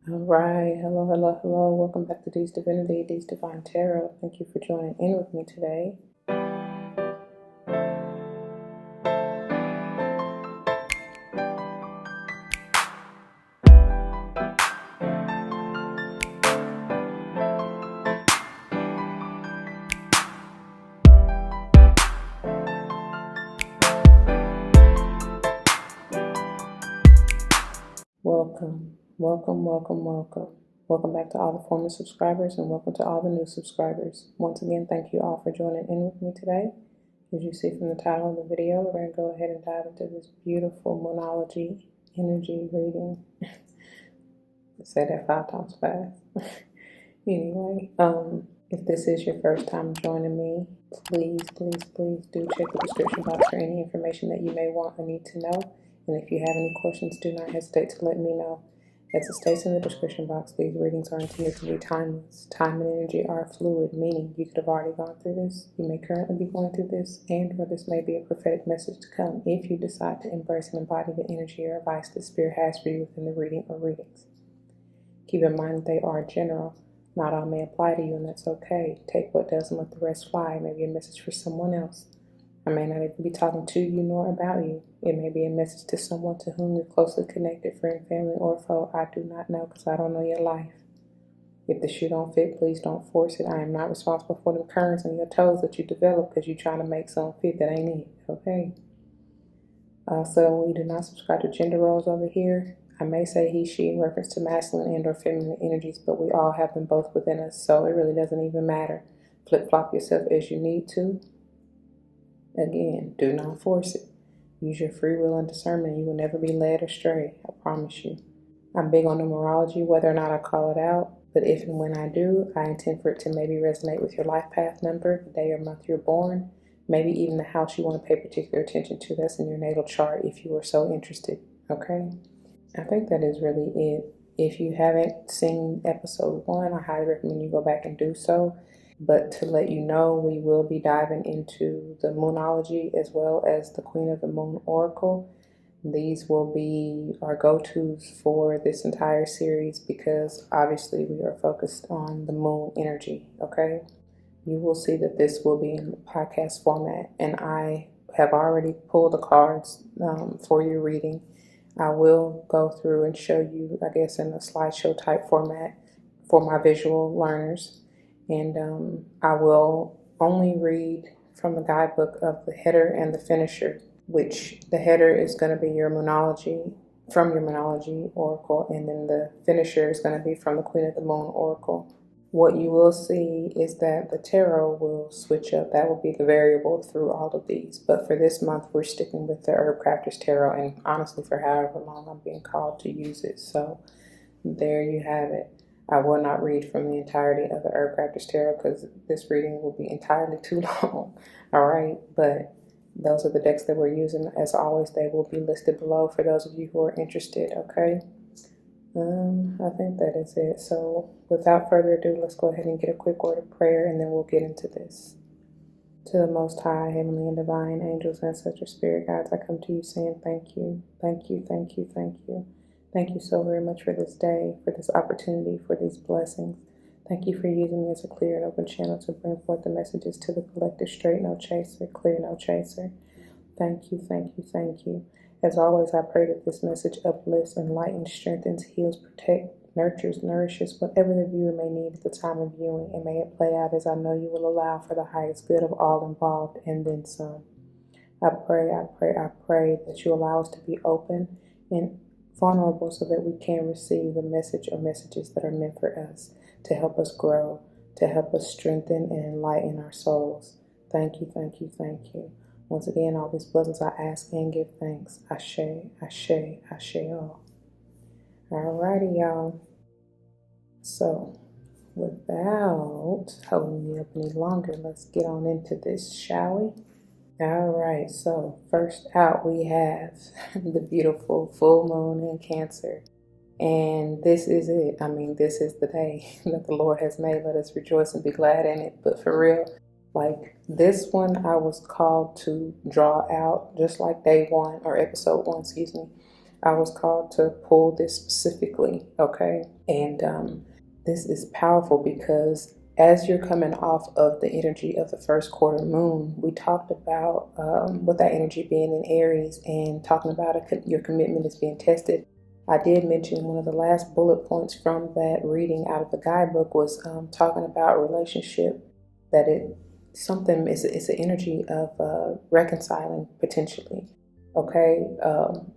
All right, hello, hello, hello. Welcome back to D's Divinity, D's Divine Tarot. Thank you for joining in with me today. Welcome, welcome, welcome, welcome. Welcome back to all the former subscribers and welcome to all the new subscribers. Once again, thank you all for joining in with me today. As you see from the title of the video, we're going to go ahead and dive into this beautiful Moonology energy reading. Say that 5 times fast. Anyway, if this is your first time joining me, please do check the description box for any information that you may want or need to know. And if you have any questions, do not hesitate to let me know. As it states in the description box, these readings are intended to be timeless. Time and energy are fluid, meaning you could have already gone through this, you may currently be going through this, and or this may be a prophetic message to come if you decide to embrace and embody the energy or advice that Spirit has for you within the reading or readings. Keep in mind that they are general. Not all may apply to you, and that's okay. Take what does and let the rest fly. It may be a message for someone else. I may not even be talking to you nor about you. It may be a message to someone to whom you're closely connected, friend, family, or foe. I do not know because I don't know your life. If the shoe don't fit, please don't force it. I am not responsible for the currents on your toes that you develop because you're trying to make something fit that ain't it. Okay? So we do not subscribe to gender roles over here. I may say he, she in reference to masculine and or feminine energies, but we all have them both within us, so it really doesn't even matter. Flip-flop yourself as you need to. Again, do not force it. Use your free will and discernment. You will never be led astray, I promise you. I'm big on numerology, whether or not I call it out, but if and when I do, I intend for it to maybe resonate with your life path number, the day or month you're born, maybe even the house you want to pay particular attention to that's in your natal chart if you are so interested, okay? I think that is really it. If you haven't seen episode 1, I highly recommend you go back and do so. But to let you know, we will be diving into the Moonology as well as the Queen of the Moon Oracle. These will be our go-tos for this entire series because obviously we are focused on the moon energy, okay? You will see that this will be in podcast format, and I have already pulled the cards for your reading. I will go through and show you, I guess, in a slideshow type format for my visual learners. And I will only read from the guidebook of the header and the finisher, which the header is going to be your Moonology, from your Moonology Oracle, and then the finisher is going to be from the Queen of the Moon Oracle. What you will see is that the tarot will switch up. That will be the variable through all of these. But for this month, we're sticking with the HERBCRAFTE'S tarot, and honestly, for however long I'm being called to use it. So there you have it. I will not read from the entirety of the HERBCRAFTE'S tarot because this reading will be entirely too long. All right, but those are the decks that we're using. As always, they will be listed below for those of you who are interested, okay? I think that is it. So without further ado, let's go ahead and get a quick word of prayer and then we'll get into this. To the Most High, Heavenly and Divine Angels, Ancestors, Spirit Guides, I come to you saying thank you, thank you, thank you, thank you. Thank you so very much for this day, for this opportunity, for these blessings. Thank you for using me as a clear and open channel to bring forth the messages to the collective, straight, no chaser, clear, no chaser. Thank you, thank you, thank you. As always, I pray that this message uplifts, enlightens, strengthens, heals, protects, nurtures, nourishes, whatever the viewer may need at the time of viewing, and may it play out as I know you will allow for the highest good of all involved, and then some. I pray that you allow us to be open and vulnerable so that we can receive the message or messages that are meant for us, to help us grow, to help us strengthen and enlighten our souls. Thank you, thank you, thank you. Once again, all these blessings I ask and give thanks. Ashe, ashe, ashe all. Alrighty, y'all. So, without holding you up any longer, let's get on into this, shall we? Alright, so first out we have the beautiful full moon in Cancer. And this is it. I mean, this is the day that the Lord has made. Let us rejoice and be glad in it. But for real, like this one, I was called to draw out just like day 1 or episode 1, excuse me. I was called to pull this specifically, okay? And this is powerful because as you're coming off of the energy of the first quarter moon, we talked about with that energy being in Aries and talking about your commitment is being tested. I did mention one of the last bullet points from that reading out of the guidebook was talking about a relationship that it's an energy of reconciling potentially, okay,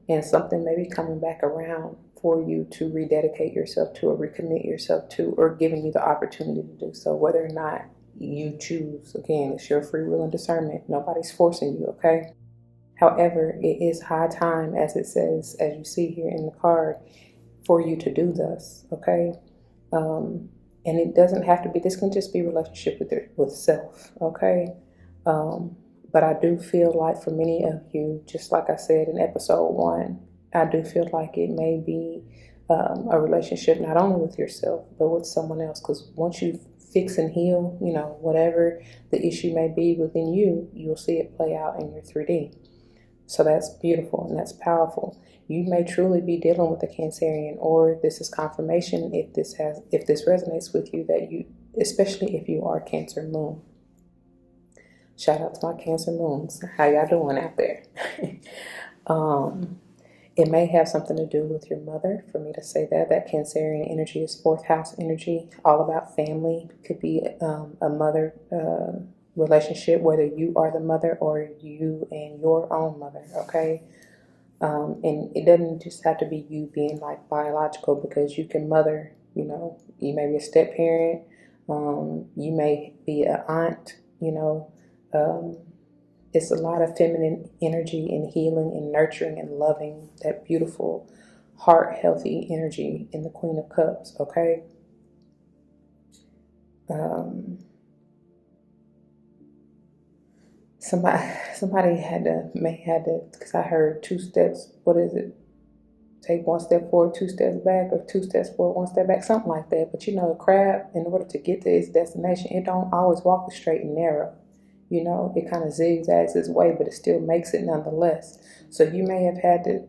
and something maybe coming back around for you to rededicate yourself to or recommit yourself to, or giving you the opportunity to do so, whether or not you choose. Again, it's your free will and discernment. Nobody's forcing you, okay? However, it is high time, as it says, as you see here in the card, for you to do this, okay? And it doesn't have to be, this can just be relationship with self, okay? But I do feel like for many of you, just like I said in episode 1, I do feel like it may be a relationship not only with yourself, but with someone else. Because once you fix and heal, whatever the issue may be within you, you'll see it play out in your 3D. So that's beautiful and that's powerful. You may truly be dealing with a Cancerian, or this is confirmation if this resonates with you, that you, especially if you are Cancer moon. Shout out to my Cancer moons. How y'all doing out there? It may have something to do with your mother, for me to say that Cancerian energy is 4th house energy, all about family. It could be a mother relationship, whether you are the mother or you and your own mother, okay? And it doesn't just have to be you being like biological, because you can mother, you may be a step parent, you may be an aunt, it's a lot of feminine energy and healing and nurturing and loving, that beautiful heart healthy energy in the Queen of Cups, okay? Somebody may had to, because I heard 2 steps, what is it? Take 1 step forward, 2 steps back, or 2 steps forward, 1 step back, something like that. But a crab, in order to get to its destination, it don't always walk the straight and narrow. It kind of zigzags its way, but it still makes it nonetheless. So you may have had to,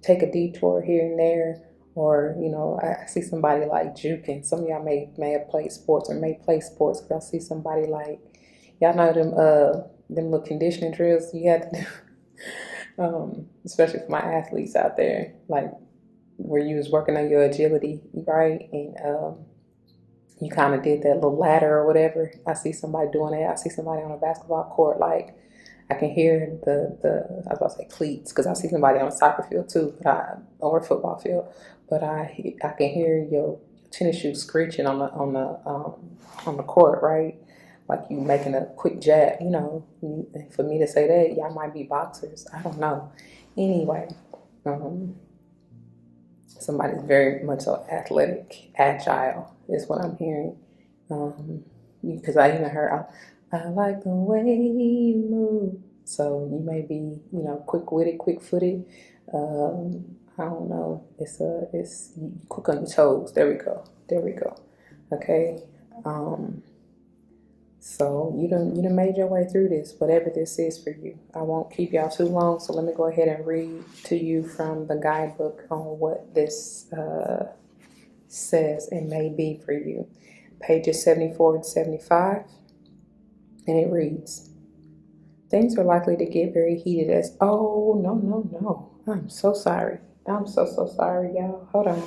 take a detour here and there, or, I see somebody like juking. Some of y'all may have played sports or may play sports, because I see somebody like, y'all know them little conditioning drills you had to do, especially for my athletes out there, like where you was working on your agility, right? And you kind of did that little ladder or whatever. I see somebody doing that. I see somebody on a basketball court, like I can hear I was about to say cleats, because I see somebody on a soccer field too, or a football field, but I can hear your tennis shoes screeching on the court, right? Like you making a quick jab, For me to say that, y'all might be boxers. I don't know. Anyway, somebody's very much so athletic, agile is what I'm hearing. Because I even heard, I like the way you move. So you may be, quick-witted, quick-footed. I don't know. It's quick on your toes. There we go. Okay. So you done made your way through this, whatever this is for you. I won't keep y'all too long, so let me go ahead and read to you from the guidebook on what this says and may be for you. Pages 74 and 75, and it reads, things are likely to get very heated oh, no. I'm so sorry. I'm so sorry, y'all. Hold on.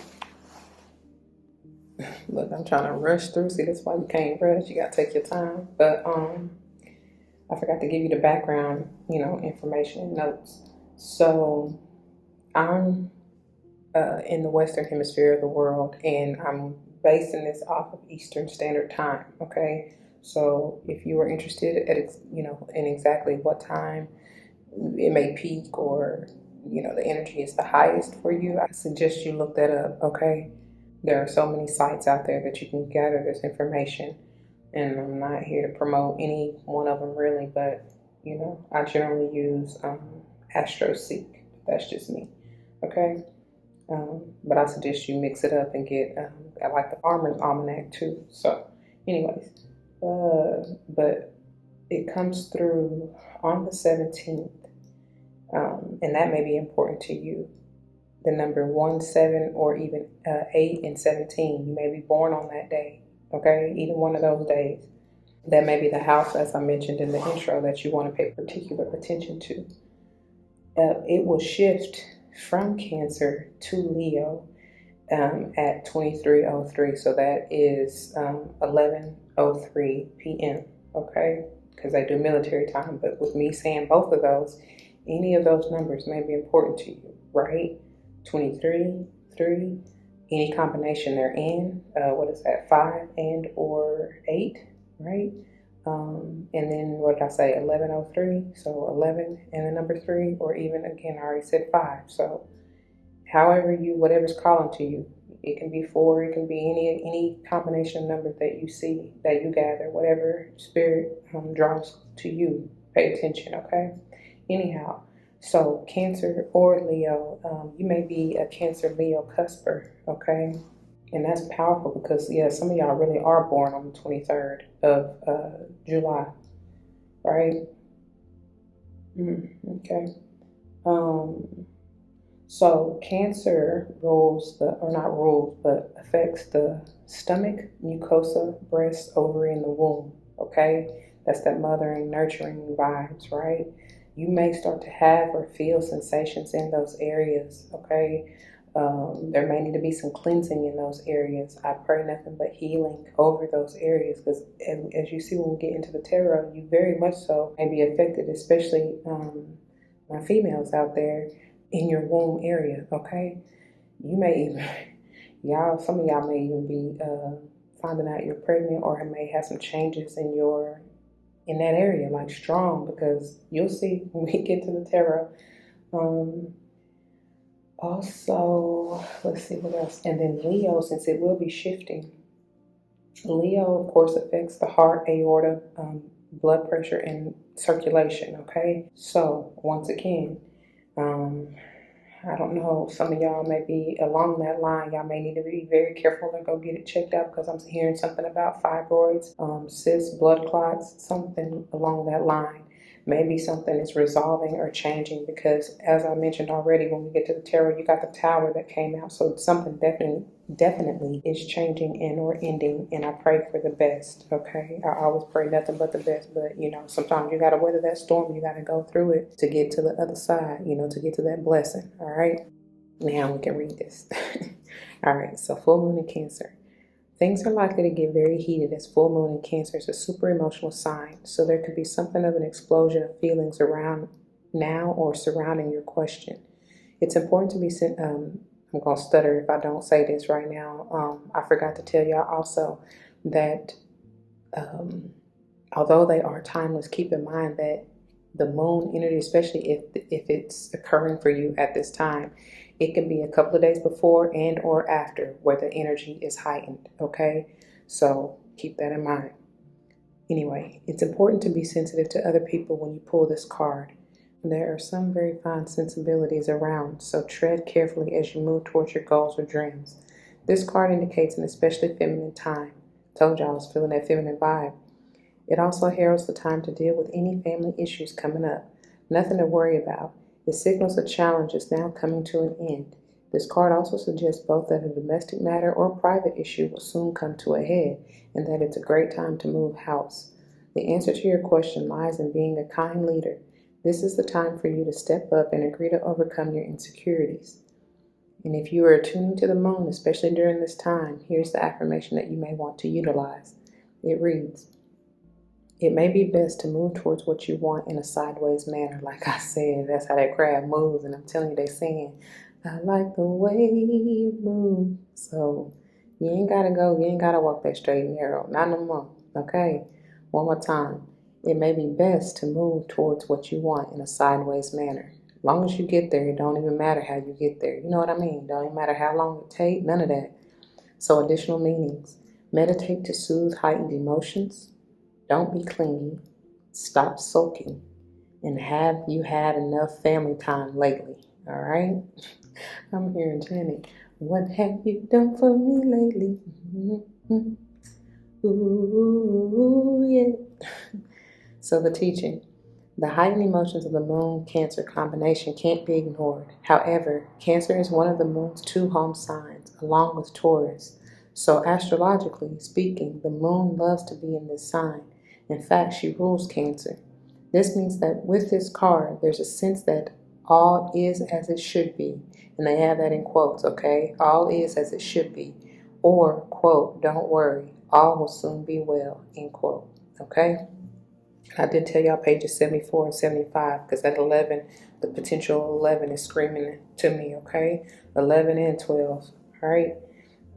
Look, I'm trying to rush through. See, that's why you can't rush. You gotta take your time. But I forgot to give you the background, information and notes. So I'm in the Western Hemisphere of the world, and I'm basing this off of Eastern Standard Time. Okay, so if you are interested in exactly what time it may peak, or the energy is the highest for you, I suggest you look that up. Okay. There are so many sites out there that you can gather this information, and I'm not here to promote any one of them really, but I generally use AstroSeek. That's just me, okay? But I suggest you mix it up and get I like the Farmer's Almanac too. So, anyways, but it comes through on the 17th, and that may be important to you. the number 1, 7, or even 8 and 17. You may be born on that day, okay? Either one of those days. That may be the house, as I mentioned in the intro, that you want to pay particular attention to. It will shift from Cancer to Leo at 23:03. So that is 11:03 p.m. Okay, because I do military time. But with me saying both of those, any of those numbers may be important to you, right? 23, 3, any combination they're in. What is that? 5 and or 8, right? And then what did I say? 11:03. So 11 and the number 3, or even again, I already said 5. So however whatever's calling to you, it can be 4, it can be any combination of numbers that you see, that you gather, whatever spirit draws to you. Pay attention, okay? Anyhow, so Cancer or Leo, you may be a Cancer Leo cusper, okay? And that's powerful because, yeah, some of y'all really are born on the 23rd of July, right? Okay. So Cancer affects the stomach, mucosa, breast, ovary, and the womb, okay? That's that mothering, nurturing vibes, right? You may start to have or feel sensations in those areas, okay? There may need to be some cleansing in those areas. I pray nothing but healing over those areas because as you see when we get into the tarot, you very much so may be affected, especially my females out there, in your womb area, okay? You may even, some of y'all may even be finding out you're pregnant, or may have some changes in that area, like strong, because you'll see when we get to the tarot. Also, let's see what else. And then Leo, since it will be shifting, Leo, of course, affects the heart, aorta, blood pressure, and circulation, okay? So, once again, I don't know, some of y'all may be along that line. Y'all may need to be very careful and go get it checked out because I'm hearing something about fibroids, cysts, blood clots, something along that line. Maybe something is resolving or changing because, as I mentioned already, when we get to the tarot, you got the Tower that came out. So something definitely is changing and or ending, and I pray for the best, okay? I always pray nothing but the best, but, sometimes you got to weather that storm. You got to go through it to get to the other side, to get to that blessing, all right? Now we can read this. All right, so full moon in Cancer. Things are likely to get very heated as full moon in Cancer is a super emotional sign, so there could be something of an explosion of feelings around now or surrounding your question. It's important to be I'm going to stutter if I don't say this right now. I forgot to tell y'all also that although they are timeless, keep in mind that the moon energy, especially if it's occurring for you at this time, it can be a couple of days before and or after where the energy is heightened, okay? So keep that in mind. Anyway, it's important to be sensitive to other people when you pull this card. There are some very fine sensibilities around, so tread carefully as you move towards your goals or dreams. This card indicates an especially feminine time. Told y'all I was feeling that feminine vibe. It also heralds the time to deal with any family issues coming up. Nothing to worry about. It signals a challenge is now coming to an end. This card also suggests both that a domestic matter or private issue will soon come to a head, and that it's a great time to move house. The answer to your question lies in being a kind leader. This is the time for you to step up and agree to overcome your insecurities. And if you are attuning to the moon, especially during this time, here's the affirmation that you may want to utilize. It reads, it may be best to move towards what you want in a sideways manner. Like I said, that's how that crab moves. And I'm telling you, they're saying, I like the way you move. So you ain't got to walk that straight and narrow. Not no more. Okay? One more time. It may be best to move towards what you want in a sideways manner. As long as you get there, it don't even matter how you get there. You know what I mean? Don't even matter how long it takes. None of that. So additional meanings. Meditate to soothe heightened emotions. Don't be clingy. Stop sulking. And have you had enough family time lately? All right? I'm hearing Janet. What have you done for me lately? Mm-hmm. Ooh, yeah. So the teaching. The heightened emotions of the Moon-Cancer combination can't be ignored. However, Cancer is one of the Moon's 2 home signs, along with Taurus. So astrologically speaking, the Moon loves to be in this sign. In fact, she rules Cancer. This means that with this card, there's a sense that all is as it should be. And they have that in quotes, okay? All is as it should be. Or, quote, don't worry, all will soon be well, end quote, okay? I did tell y'all pages 74 and 75 because that 11, the potential 11 is screaming to me, okay? 11 and 12, all right?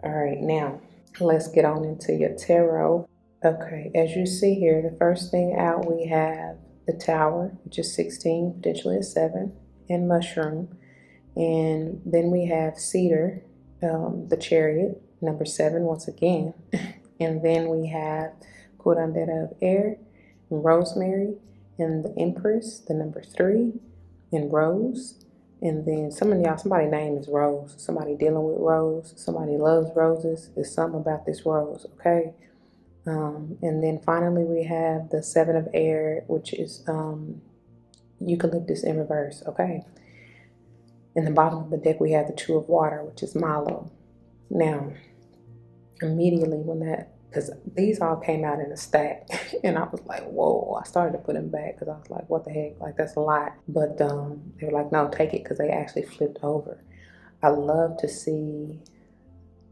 All right, now let's get on into your tarot. Okay, as you see here, the first thing out we have the Tower, which is 16, potentially a 7, and Mushroom. And then we have Cedar, the Chariot, number 7 once again. And then we have Curandera of Air, and Rosemary, and the Empress, the number 3, and Rose. And then somebody's name is Rose. Somebody dealing with Rose. Somebody loves roses. There's something about this rose, okay? And then finally we have the 7 of Air, which is Eucalyptus in reverse, okay? In the bottom of the deck we have the 2 of Water, which is Malo. Now, immediately when because these all came out in a stack, and I was like, whoa, I started to put them back because I was like, what the heck, like that's a lot. But they were like, no, take it, because they actually flipped over. I love to see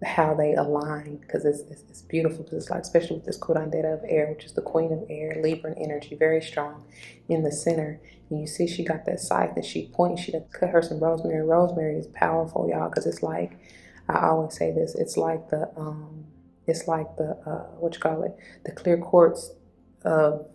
how they align, because it's beautiful, because it's like, especially with this Curandera of Air, which is the Queen of Air, Libran energy, very strong in the center. And you see she got that scythe and she points, she done cut her some rosemary. Rosemary is powerful, y'all, because it's like, I always say this, it's like the what you call it, the clear quartz of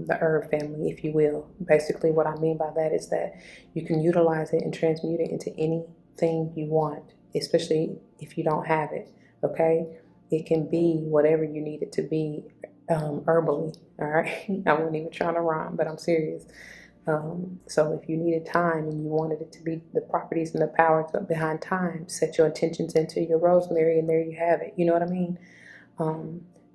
the herb family, if you will. Basically what I mean by that is that you can utilize it and transmute it into anything you want, especially if you don't have it, okay? It can be whatever you need it to be herbally, all right? I wasn't even trying to rhyme, but I'm serious. So if you needed time and you wanted it to be the properties and the powers behind time, set your intentions into your rosemary and there you have it. You know what I mean?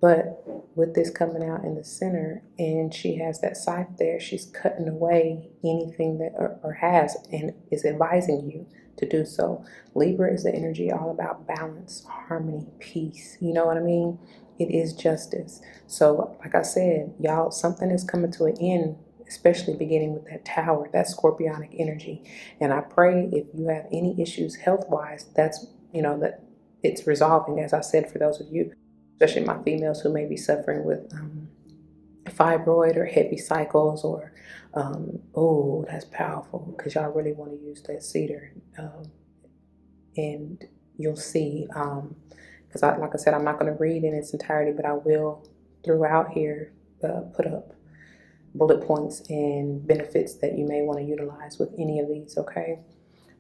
But with this coming out in the center and she has that scythe there, she's cutting away anything that or has and is advising you to do so. Libra is the energy all about balance, harmony, peace. You know what I mean? It is justice. So like I said, y'all, something is coming to an end, especially beginning with that Tower, that scorpionic energy. And I pray if you have any issues health-wise, that's, that it's resolving, as I said, for those of you, especially my females who may be suffering with fibroid or heavy cycles or, oh, that's powerful, because y'all really want to use that cedar. And you'll see, because like I said, I'm not going to read in its entirety, but I will throughout here put up bullet points and benefits that you may want to utilize with any of these, okay?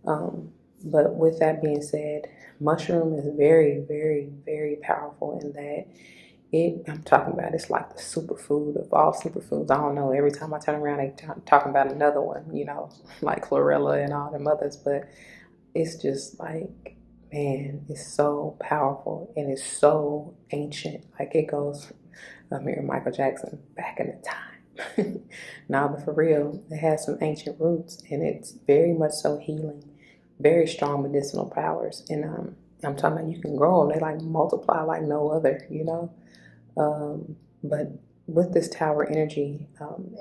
But with that being said, mushroom is very, very, very powerful in that I'm talking about, it's like the superfood of all superfoods. I don't know, every time I turn around, they talking about another one, like chlorella and all them others, but it's just like, man, it's so powerful and it's so ancient. Like it goes, here, Michael Jackson, back in the time. Nah, but for real, it has some ancient roots and it's very much so healing, very strong medicinal powers. And I'm talking about you can grow them, they like multiply like no other, but with this Tower energy,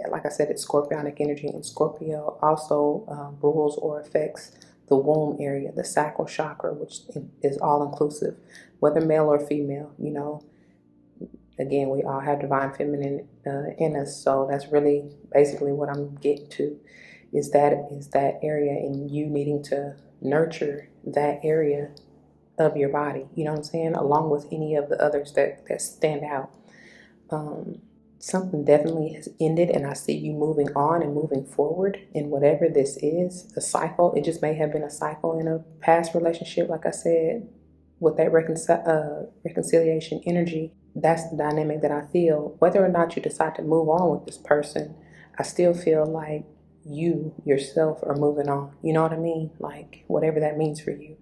like I said, it's scorpionic energy, and Scorpio also rules or affects the womb area, the sacral chakra, which is all inclusive, whether male or female. Again, we all have divine feminine in us, so that's really basically what I'm getting to, is that area, and you needing to nurture that area of your body, you know what I'm saying, along with any of the others that stand out. Something definitely has ended, and I see you moving on and moving forward in whatever this is, a cycle. It just may have been a cycle in a past relationship, like I said, with that reconciliation energy. That's the dynamic that I feel. Whether or not you decide to move on with this person, I still feel like you yourself are moving on. You know what I mean? Like whatever that means for you.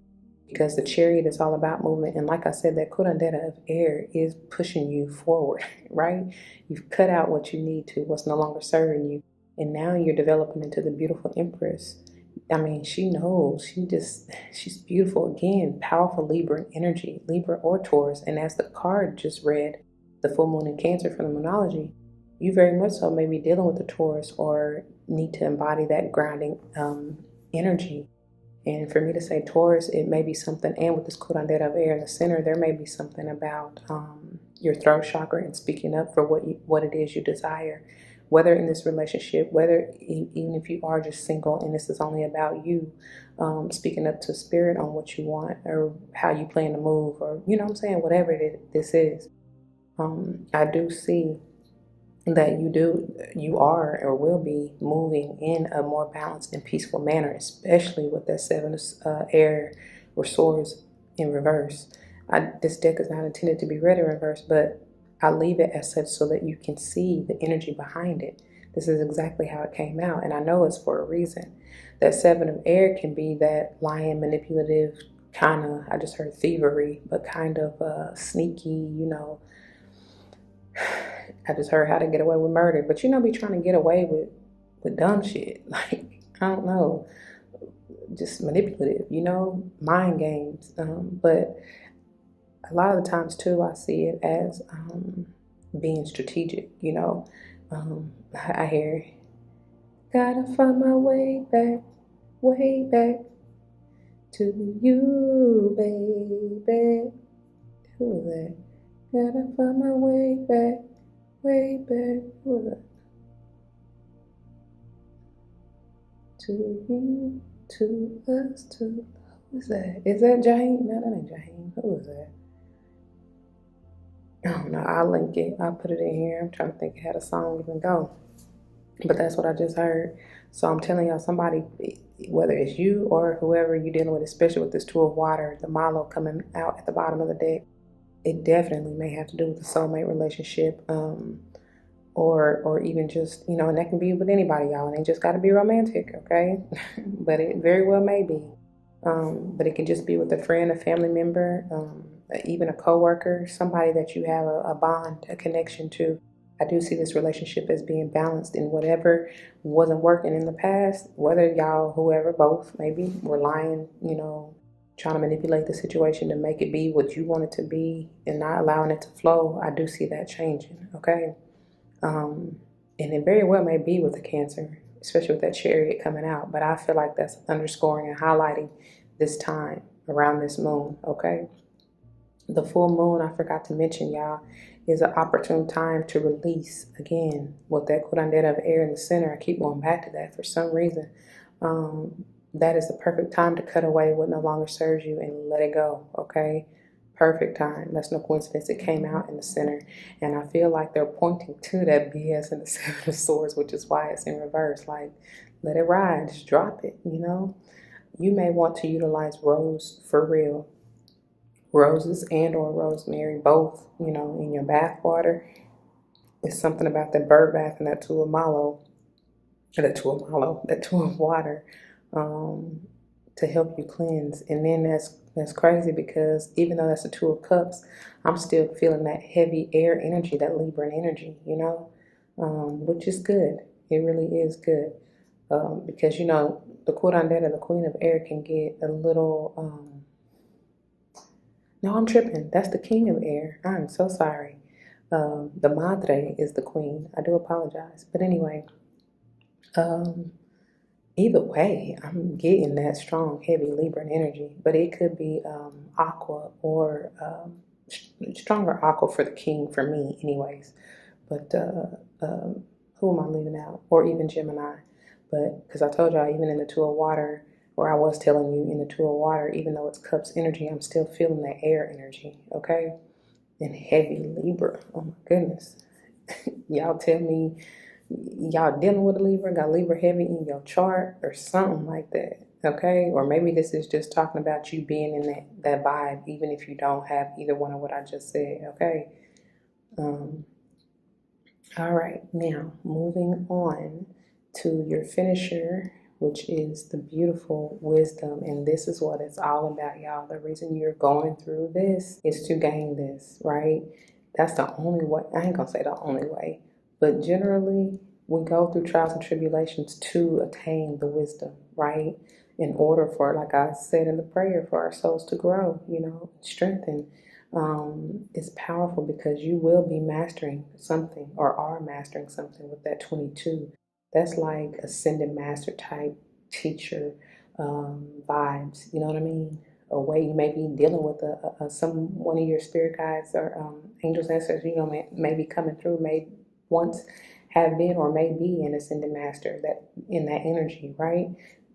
Because the Chariot is all about movement. And like I said, that Curandera of Air is pushing you forward, right? You've cut out what you need to, what's no longer serving you. And now you're developing into the beautiful Empress. I mean, she knows. She's beautiful. Again, powerful Libra energy, Libra or Taurus. And as the card just read, the full moon in Cancer from the Moonology, you very much so may be dealing with the Taurus or need to embody that grounding energy. And for me to say Taurus, it may be something, and with this curandera of air in the center, there may be something about your throat chakra and speaking up for what it is you desire, whether in this relationship, whether even if you are just single and this is only about you, speaking up to spirit on what you want or how you plan to move, or you know what I'm saying, whatever this is. I do see that you are or will be moving in a more balanced and peaceful manner, especially with that seven of air or swords in reverse. This deck is not intended to be read in reverse, but I leave it as such so that you can see the energy behind it. This is exactly how it came out, and I know it's for a reason. That seven of air can be that lion, manipulative, kind of, I just heard thievery, but kind of sneaky, you know. I just heard how to get away with murder, but you know, be trying to get away with dumb shit. Like, I don't know, just manipulative, you know, mind games. But a lot of the times too, I see it as being strategic, you know. I hear, gotta find my way back to you, baby. Who was that? Gotta find my way back. Who was that? To you, to us, to, who is that? Is that Jaheim? No, that ain't Jaheim. Who is that? I don't know. I'll link it. I'll put it in here. I'm trying to think how the song even go. But that's what I just heard. So I'm telling y'all, somebody, whether it's you or whoever you're dealing with, especially with this Two of Water, the Malo coming out at the bottom of the deck, it definitely may have to do with the soulmate relationship, or even just, you know, and that can be with anybody, y'all. And it just got to be romantic, okay? But it very well may be. But it can just be with a friend, a family member, even a coworker, somebody that you have a bond, a connection to. I do see this relationship as being balanced, in whatever wasn't working in the past, whether y'all, whoever, both maybe, were lying, you know, trying to manipulate the situation to make it be what you want it to be and not allowing it to flow. I do see that changing, okay? And it very well may be with the Cancer, especially with that Chariot coming out, but I feel like that's underscoring and highlighting this time around this moon, okay? The full moon, I forgot to mention, y'all, is an opportune time to release, again, with that curandera of air in the center. I keep going back to that for some reason. That is the perfect time to cut away what no longer serves you and let it go, okay? Perfect time. That's no coincidence. It came out in the center. And I feel like they're pointing to that BS in the Seven of Swords, which is why it's in reverse. Like, let it ride. Just drop it, you know? You may want to utilize rose for real. Roses and or rosemary, both, you know, in your bath water. It's something about that bird bath and that two of water, to help you cleanse. And then that's crazy, because even though that's the Two of Cups, I'm still feeling that heavy air energy, that Libran energy, you know, which is good. It really is good, because, you know, the curandera, the Queen of Air, can get a little, no, I'm tripping. That's the King of Air. I'm so sorry. The Madre is the Queen. I do apologize. But anyway, either way, I'm getting that strong, heavy Libran energy. But it could be aqua, or stronger aqua for the King, for me anyways. But who am I leaving out? Or even Gemini. But because I told y'all, even in the Two of Water, or I was telling you, in the Two of Water, even though it's Cups energy, I'm still feeling that air energy, okay? And heavy Libra. Oh my goodness. Y'all tell me, y'all dealing with a Libra, got Libra heavy in your chart or something like that, okay? Or maybe this is just talking about you being in that vibe, even if you don't have either one of what I just said, okay? All right, now moving on to your finisher, which is the beautiful Wisdom. And this is what it's all about, y'all. The reason you're going through this is to gain this, right? That's the only way. I ain't gonna say the only way, but generally we go through trials and tribulations to attain the wisdom, right? In order for, like I said in the prayer, for our souls to grow, strengthen. It's powerful because you will be mastering something or are mastering something with that 22. That's like ascended master type teacher vibes, you know what I mean? A way you may be dealing with one of your spirit guides or angels, ancestors, may be coming through, may once have been or may be an ascended master that in that energy, right?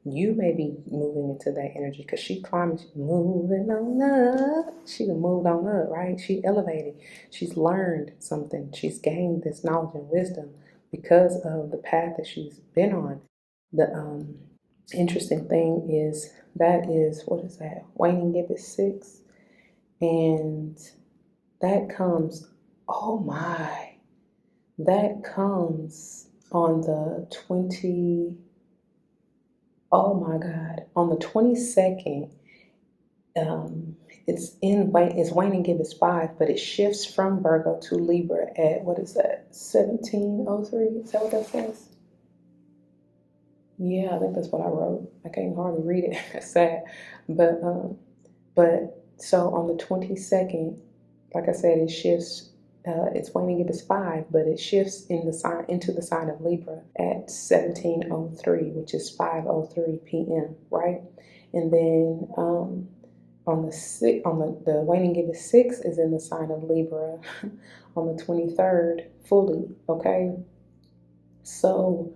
You may be moving into that energy because she climbed, moving on up. She done moved on up, right? She elevated. She's learned something. She's gained this knowledge and wisdom because of the path that she's been on. The interesting thing is what is that? Waning Gibbet 6. And that comes, oh my, that comes on the 20, oh my God, on the 22nd. It's waning Gibbet 5, but it shifts from Virgo to Libra at, what is that, 1703? Is that what that says? Yeah, I think that's what I wrote. I can't hardly read it. It's sad. But so on the 22nd, like I said, it shifts. It's waning Gibbet 5, but it shifts into the sign of Libra at 1703, which is 5:03 p.m. Right, and then on the waning Gibbet 6 is in the sign of Libra on the 23rd fully. Okay, so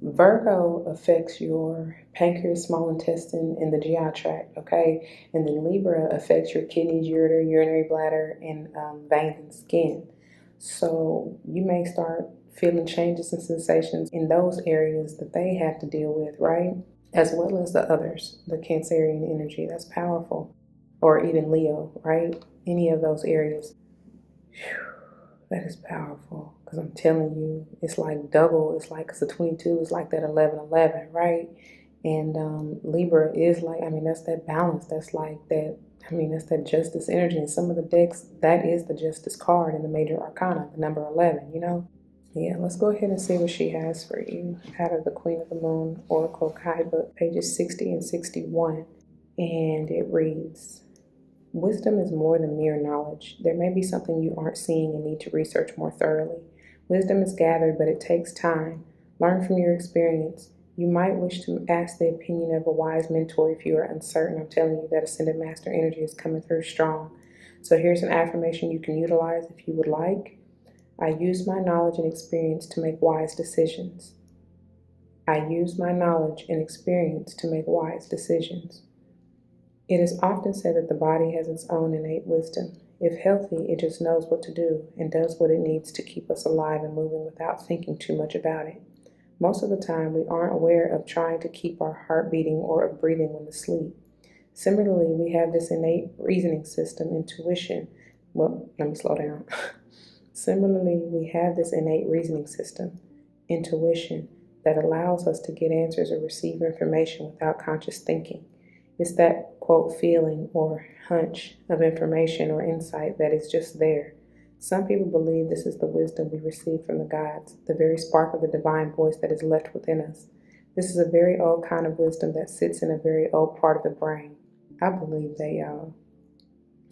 Virgo affects your pancreas, small intestine, and the GI tract, okay? And then Libra affects your kidneys, ureter, urinary bladder, and veins and skin. So you may start feeling changes and sensations in those areas that they have to deal with, right? As well as the others, the Cancerian energy, that's powerful. Or even Leo, right? Any of those areas. Whew. That is powerful because I'm telling you, it's like double. It's like, because the 22 is like that 11:11, right? And Libra is like, that's that balance. That's like that, that's that justice energy. In some of the decks, that is the justice card in the major arcana, the number 11, Yeah, let's go ahead and see what she has for you out of the Queen of the Moon Oracle Guidebook, pages 60 and 61. And it reads, wisdom is more than mere knowledge. There may be something you aren't seeing and need to research more thoroughly. Wisdom is gathered, but it takes time. Learn from your experience. You might wish to ask the opinion of a wise mentor if you are uncertain. I'm telling you that Ascended Master energy is coming through strong. So here's an affirmation you can utilize if you would like. I use my knowledge and experience to make wise decisions. I use my knowledge and experience to make wise decisions. It is often said that the body has its own innate wisdom. If healthy, it just knows what to do and does what it needs to keep us alive and moving without thinking too much about it. Most of the time, we aren't aware of trying to keep our heart beating or of breathing when asleep. Similarly, we have this innate reasoning system, intuition. Well, let me slow down. Similarly, we have this innate reasoning system, intuition, that allows us to get answers or receive information without conscious thinking. It's that, quote, feeling or hunch of information or insight that is just there. Some people believe this is the wisdom we receive from the gods, the very spark of the divine voice that is left within us. This is a very old kind of wisdom that sits in a very old part of the brain. I believe that, y'all.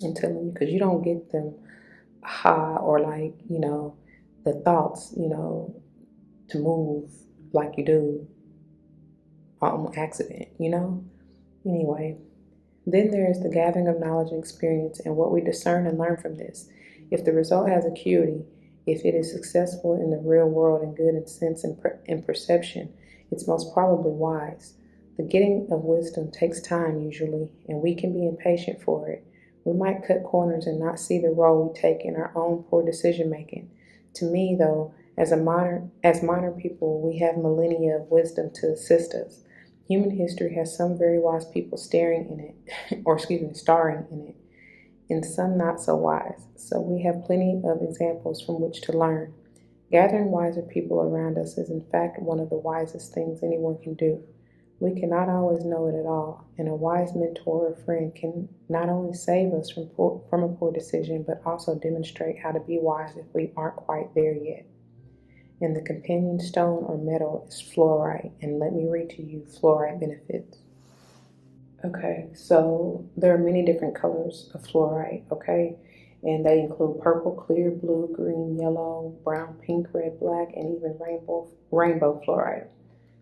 I'm telling you, because you don't get them or like, the thoughts, to move like you do on accident, Anyway, then there is the gathering of knowledge and experience and what we discern and learn from this. If the result has acuity, if it is successful in the real world in good and sense and perception, it's most probably wise. The getting of wisdom takes time usually, and we can be impatient for it. We might cut corners and not see the role we take in our own poor decision making. To me, though, as modern people, we have millennia of wisdom to assist us. Human history has some very wise people starring in it, and some not so wise. So we have plenty of examples from which to learn. Gathering wiser people around us is in fact one of the wisest things anyone can do. We cannot always know it at all, and a wise mentor or friend can not only save us from a poor decision, but also demonstrate how to be wise if we aren't quite there yet. And the companion stone or metal is fluorite. And let me read to you fluorite benefits. Okay, so there are many different colors of fluorite, okay? And they include purple, clear, blue, green, yellow, brown, pink, red, black, and even rainbow fluorite.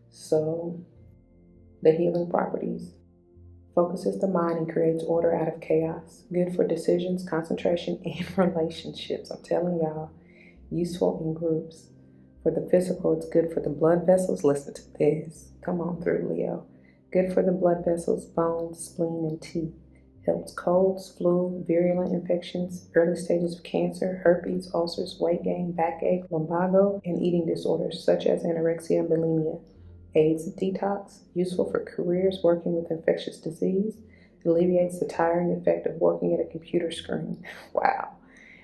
So the healing properties. Focuses the mind and creates order out of chaos. Good for decisions, concentration, and relationships. I'm telling y'all, useful in groups. For the physical, it's good for the blood vessels. Listen to this. Come on through, Leo. Good for the blood vessels, bones, spleen, and teeth. Helps colds, flu, virulent infections, early stages of cancer, herpes, ulcers, weight gain, backache, lumbago, and eating disorders such as anorexia and bulimia. Aids detox, useful for careers working with infectious disease. Alleviates the tiring effect of working at a computer screen. Wow.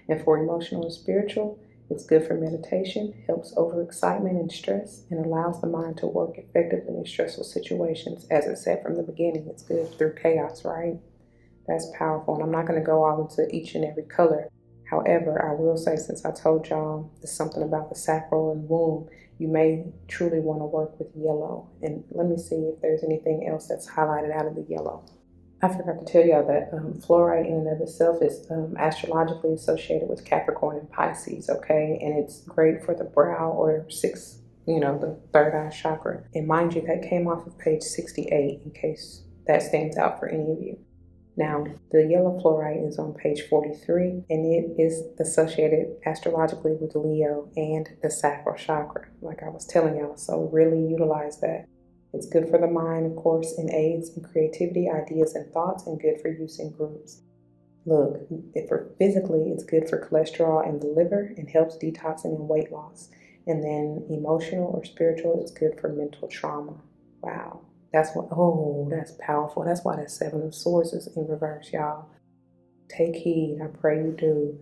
And for emotional and spiritual, it's good for meditation, helps overexcitement and stress, and allows the mind to work effectively in stressful situations. As I said from the beginning, it's good through chaos, right? That's powerful. And I'm not going to go all into each and every color. However, I will say, since I told y'all there's something about the sacral and womb, you may truly want to work with yellow. And let me see if there's anything else that's highlighted out of the yellow. I forgot to tell y'all that fluorite in and of itself is astrologically associated with Capricorn and Pisces, okay? And it's great for the brow or the third eye chakra. And mind you, that came off of page 68 in case that stands out for any of you. Now, the yellow fluorite is on page 43, and it is associated astrologically with Leo and the sacral chakra, like I was telling y'all. So really utilize that. It's good for the mind, of course, and aids in creativity, ideas, and thoughts, and good for use in groups. Look, physically, it's good for cholesterol and the liver and helps detoxing and weight loss. And then emotional or spiritual, it's good for mental trauma. Wow. That's powerful. That's why that Seven of Swords is in reverse, y'all. Take heed. I pray you do.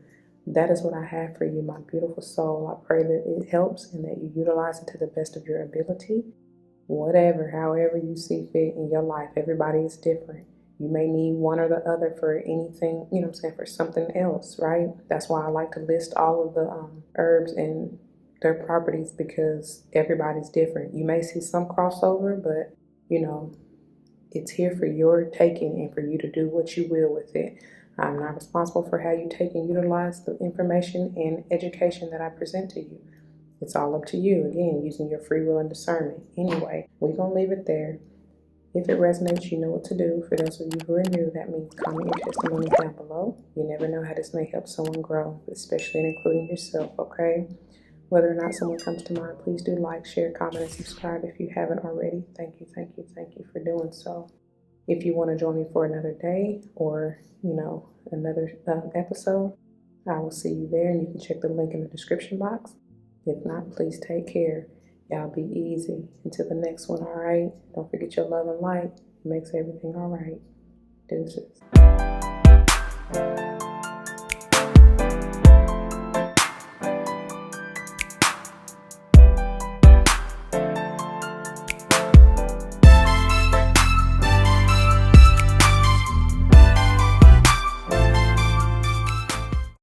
That is what I have for you, my beautiful soul. I pray that it helps and that you utilize it to the best of your ability. Whatever, however you see fit in your life. Everybody is different. You may need one or the other for anything, for something else, right? That's why I like to list all of the herbs and their properties, because everybody's different. You may see some crossover, but it's here for your taking and for you to do what you will with it. I'm not responsible for how you take and utilize the information and education that I present to you. It's all up to you, again, using your free will and discernment. Anyway, we're going to leave it there. If it resonates, you know what to do. For those of you who are new, that means comment your testimonies down below. You never know how this may help someone grow, especially and including yourself, okay? Whether or not someone comes to mind, please do like, share, comment, and subscribe if you haven't already. Thank you for doing so. If you want to join me for another day or, another episode, I will see you there, and you can check the link in the description box. If not, please take care. Y'all be easy. Until the next one, all right? Don't forget your love and light. It makes everything all right. Deuces.